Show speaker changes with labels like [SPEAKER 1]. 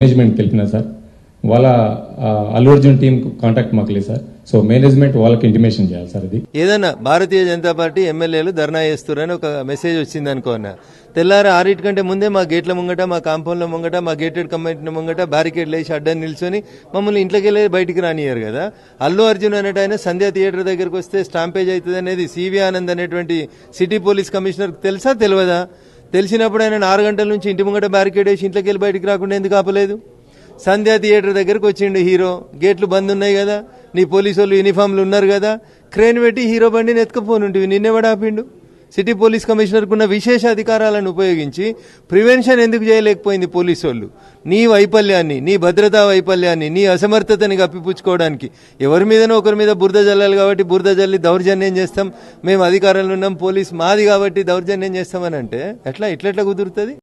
[SPEAKER 1] Management తెలిపినా sir వాళ్ళ Allu Arjun team contact మాకు లేదు సార్. సో మేనేజ్మెంట్ వాళ్ళకి ఇంటిమేషన్ చేయాలి సార్. ఇది
[SPEAKER 2] ఏదన్నా భారతీయ జనతా పార్టీ ఎమ్మెల్యేలు ధర్నా చేస్తున్నారని ఒక మెసేజ్ వచ్చింది అనుకోన్నా, తెల్లారి 6 కంటే ముందే మా గేట్ల ముంగట, మా కాంపౌండ్ల ముంగట, మా గేటెడ్ కమ్యూనిటీ ముంగట బ్యారికేడ్లు వేసి అడ్డం నిల్చొని మమ్మల్ని ఇంట్లోకి వెళ్ళి బయటికి రానియ్యారు కదా. అల్లు అర్జున్ అనేట ఆయన సంధ్యా థియేటర్ దగ్గరకు వస్తే స్టాంపేజ్ అవుతుంది అనేది సివి ఆనంద్ అనేటువంటి సిటీ పోలీస్ కమిషనర్కి తెలుసా తెలియదా? తెలిసినప్పుడు ఆయన 6 గంటల నుంచి ఇంటి ముంగట బ్యారికేడ్ వేసి ఇంట్లోకి వెళ్ళి బయటికి రాకుండా ఎందుకు ఆపలేదు? సంధ్యా థియేటర్ దగ్గరకు వచ్చిండు హీరో, గేట్లు బంద్ ఉన్నాయి కదా, నీ పోలీసు వాళ్ళు యూనిఫామ్లు ఉన్నారు కదా, క్రేన్ పెట్టి హీరో బండిని ఎత్తుకుపోనుంటివి, నిన్నెవడు ఆపిండు? సిటీ పోలీస్ కమిషనర్కు ఉన్న విశేష అధికారాలను ఉపయోగించి ప్రివెన్షన్ ఎందుకు చేయలేకపోయింది పోలీసు వాళ్ళు? నీ వైఫల్యాన్ని, నీ భద్రతా వైఫల్యాన్ని, నీ అసమర్థతని కప్పిపుచ్చుకోవడానికి ఎవరి మీదనో ఒకరి మీద బురద జల్లాలి కాబట్టి బురద జల్లి దౌర్జన్యం చేస్తాం, మేము అధికారంలో ఉన్నాం, పోలీస్ మాది కాబట్టి దౌర్జన్యం చేస్తామని అంటే ఎట్లా కుదురుతుంది?